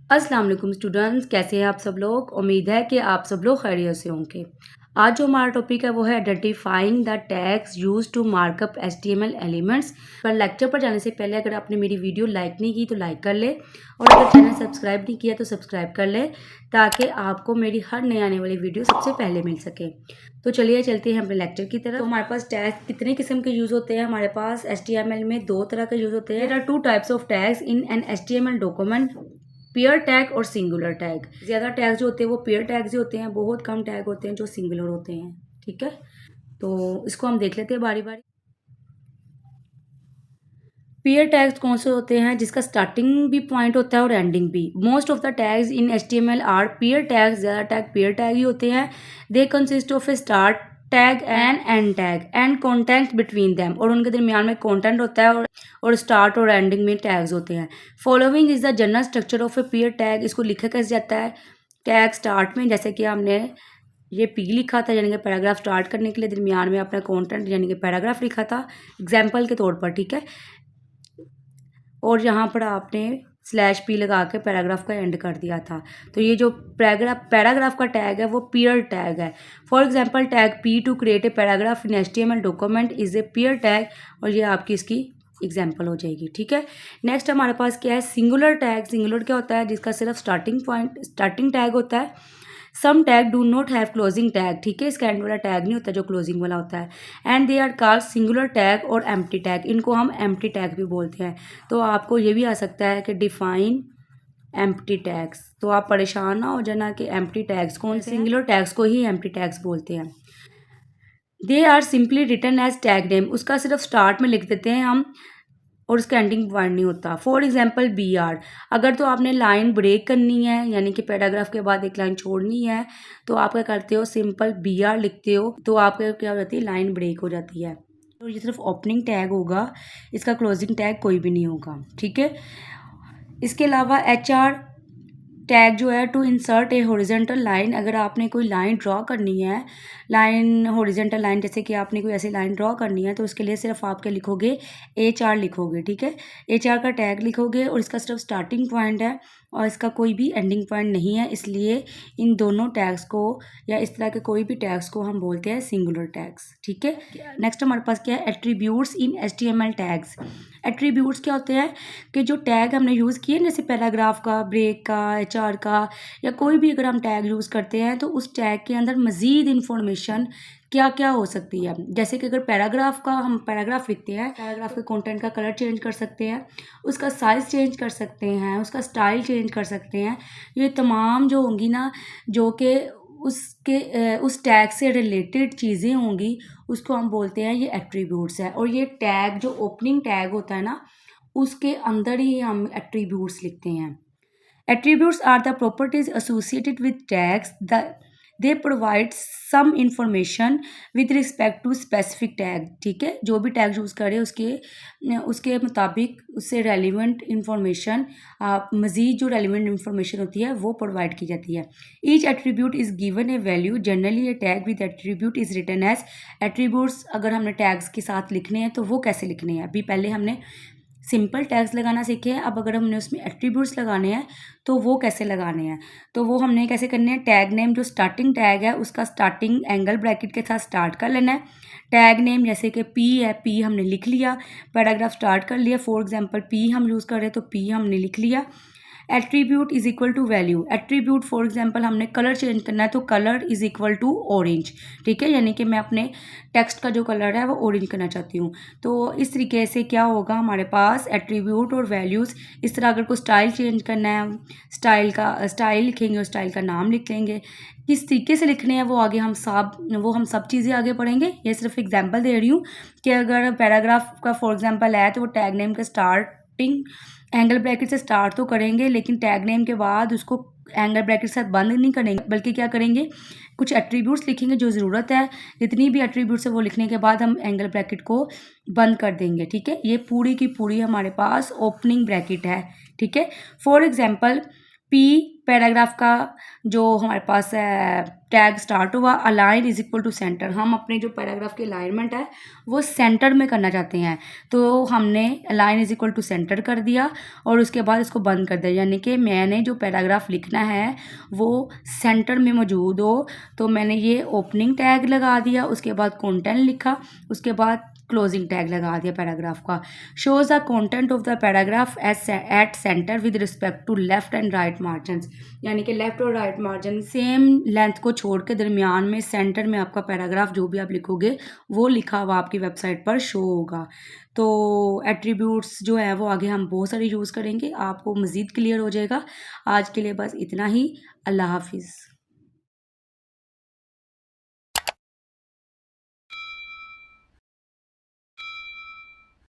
अस्सलाम वालेकुम स्टूडेंट्स, कैसे हैं आप सब लोग। उम्मीद है कि आप सब लोग खैरियत से होंगे। आज जो हमारा टॉपिक है वो है identifying the tags use to markup HTML elements. पर लेक्चर पर जाने से पहले अगर आपने मेरी वीडियो लाइक नहीं की तो लाइक कर ले, और अगर चैनल सब्सक्राइब नहीं किया तो सब्सक्राइब कर ले, ताकि आपको मेरी हर नई आने वाली वीडियो सबसे पहले मिल सके। तो चलिए चलते हैं अपने लेक्चर की तरफ। तो हमारे पास टैग कितने किस्म के यूज़ होते हैं। हमारे पास HTML में दो तरह के यूज़ होते हैं। There are two types of tags in an HTML document, pair tag और सिंगुलर टैग। ज़्यादा टैग जो होते हैं वो पेयर टैग्स ही होते हैं, बहुत कम टैग होते हैं जो सिंगुलर होते हैं। ठीक है, तो इसको हम देख लेते हैं बारी बारी। पेयर टैग्स कौन से होते हैं जिसका स्टार्टिंग भी पॉइंट होता है और एंडिंग भी। Most of the tags in HTML are pair tags. ज़्यादा टैग पेयर टैग ही होते हैं। They consist of a start tag and end tag and content between them, और उनके दरमियान में कॉन्टेंट होता है और स्टार्ट और एंडिंग में टैग्स होते हैं। Following is the general structure of A pair tag. इसको लिखा कैसे जाता है। टैग स्टार्ट में जैसे कि हमने ये पी लिखा था यानी कि पैराग्राफ स्टार्ट करने के लिए, दरमियान में अपना कॉन्टेंट यानी कि पैराग्राफ लिखा था एग्जाम्पल के तौर पर। ठीक है, और यहाँ पर आपने स्लैश पी लगा के पैराग्राफ का एंड कर दिया था। तो ये जो पैराग्राफ का टैग है वो पेयर टैग है। For example tag P to create a paragraph in HTML document is a pair tag, और ये आपकी इसकी एग्जाम्पल हो जाएगी। ठीक है, नेक्स्ट हमारे पास क्या है, सिंगुलर टैग। सिंगुलर क्या होता है, जिसका सिर्फ स्टार्टिंग टैग होता है। Some tag do not have closing tag. ठीक है, इसका एंड वाला टैग नहीं होता जो क्लोजिंग वाला होता है। And they are called singular tag और एम्प्टी टैग। इनको हम एम्प्टी टैग भी बोलते हैं। तो आपको ये भी आ सकता है कि डिफाइन एम्प्टी टैग्स। तो आप परेशान ना हो जाना कि एम्प्टी टैग्स कौन से। सिंगुलर टैग्स को ही एम्प्टी टैग्स बोलते हैं। They are simply written as tag name. उसका सिर्फ स्टार्ट में लिख देते हैं हम, और उसका एंडिंग पॉइंट नहीं होता। For example BR। अगर तो आपने लाइन ब्रेक करनी है यानी कि पैराग्राफ के बाद एक लाइन छोड़नी है, तो आप क्या करते हो, सिंपल BR लिखते हो, तो आपका क्या हो जाती है, लाइन ब्रेक हो जाती है। तो ये सिर्फ ओपनिंग टैग होगा, इसका क्लोजिंग टैग कोई भी नहीं होगा। ठीक है, इसके अलावा HR टैग जो है to insert a horizontal line. अगर आपने कोई लाइन ड्रॉ करनी है, लाइन हॉरिजेंटल लाइन, जैसे कि आपने कोई ऐसी लाइन ड्रॉ करनी है, तो उसके लिए सिर्फ आप क्या लिखोगे, HR लिखोगे। ठीक है, HR का टैग लिखोगे और इसका सिर्फ स्टार्टिंग पॉइंट है और इसका कोई भी एंडिंग पॉइंट नहीं है, इसलिए इन दोनों टैग्स को या इस तरह के कोई भी टैग्स को हम बोलते हैं सिंगुलर टैग्स। ठीक है, नेक्स्ट हमारे पास क्या है, एट्रीब्यूट्स इन HTML टैग्स। एट्रीब्यूट्स क्या होते हैं कि जो टैग हमने यूज़ किए, जैसे पैराग्राफ का, ब्रेक का, HR का, या कोई भी अगर हम टैग यूज़ करते हैं तो उस टैग के अंदर मज़ीद इन्फॉर्मेशन क्या क्या हो सकती है। जैसे कि अगर पैराग्राफ का हम पैराग्राफ लिखते हैं, पैराग्राफ के कंटेंट का कलर चेंज कर सकते हैं, उसका साइज़ चेंज कर सकते हैं, उसका स्टाइल चेंज कर सकते हैं। ये तमाम जो होंगी ना, जो कि उस टैग से रिलेटेड चीज़ें होंगी, उसको हम बोलते हैं ये एट्रीब्यूट्स है। और ये टैग जो ओपनिंग टैग होता है ना, उसके अंदर ही हम एट्रीब्यूट्स लिखते हैं। Attributes are the properties associated with tags that they provide some information with respect to specific tag। ठीक है, जो भी टैग यूज़ करें उसके मुताबिक उससे रेलिवेंट इंफॉर्मेशन, मज़ीद जो रेलिवेंट इंफॉर्मेशन होती है वो प्रोवाइड की जाती है। Each attribute is given a value. Generally a tag with attribute is written as. Attributes अगर हमने टैग्स के साथ लिखने हैं तो वो कैसे लिखने हैं, अभी पहले हमने सिंपल टैग्स लगाना सीखे हैं, अब अगर हमने उसमें एट्रीब्यूट्स लगाने हैं तो वो कैसे लगाने हैं। तो वो हमने कैसे करने हैं, टैग नेम जो स्टार्टिंग टैग है उसका स्टार्टिंग एंगल ब्रैकेट के साथ स्टार्ट कर लेना है। टैग नेम जैसे कि P है, P हमने लिख लिया, पैराग्राफ स्टार्ट कर लिया, फॉर एग्जांपल P हम यूज़ कर रहे हैं तो P हमने लिख लिया। Attribute is equal to value. Attribute for example हमने कलर चेंज करना है तो colour is equal to orange. ठीक है, यानी कि मैं अपने टेक्स्ट का जो कलर है वो ऑरेंज करना चाहती हूँ। तो इस तरीके से क्या होगा हमारे पास, एट्रीब्यूट और वैल्यूज़। इस तरह अगर कोई स्टाइल चेंज करना है, स्टाइल लिखेंगे और स्टाइल का नाम लिख लेंगे। किस तरीके से लिखने हैं वो हम सब चीज़ें आगे पढ़ेंगे। ये सिर्फ एग्जांपल दे रही हूँ कि अगर पैराग्राफ का फॉर एग्जांपल है तो वो टैग नेम का स्टार्टिंग एंगल ब्रैकेट से स्टार्ट तो करेंगे, लेकिन टैग नेम के बाद उसको एंगल ब्रैकेट के साथ बंद नहीं करेंगे, बल्कि क्या करेंगे, कुछ एट्रीब्यूट्स लिखेंगे जो ज़रूरत है, जितनी भी एट्रीब्यूट्स है वो लिखने के बाद हम एंगल ब्रैकेट को बंद कर देंगे। ठीक है, ये पूरी की पूरी हमारे पास ओपनिंग ब्रैकेट है। ठीक है, फॉर एग्जांपल P पैराग्राफ का जो हमारे पास है टैग स्टार्ट हुआ, align is equal to centre. हम अपने जो पैराग्राफ की अलाइनमेंट है वो सेंटर में करना चाहते हैं, तो हमने align is equal to centre कर दिया और उसके बाद इसको बंद कर दिया, यानी कि मैंने जो पैराग्राफ लिखना है वो सेंटर में मौजूद हो। तो मैंने ये ओपनिंग टैग लगा दिया, उसके बाद कंटेंट लिखा, उसके बाद क्लोजिंग टैग लगा दिया पैराग्राफ का। Shows the content of the paragraph at centre with respect to left and right margins, यानी कि लेफ्ट और राइट मार्जिन सेम लेंथ को छोड़ के दरमियान में सेंटर में आपका पैराग्राफ जो भी आप लिखोगे वो लिखा हुआ आपकी वेबसाइट पर शो होगा। तो एट्रीब्यूट्स जो है वो आगे हम बहुत सारे यूज़ करेंगे, आपको मज़ीद क्लियर हो जाएगा। आज के लिए बस इतना ही। अल्लाह हाफिज़।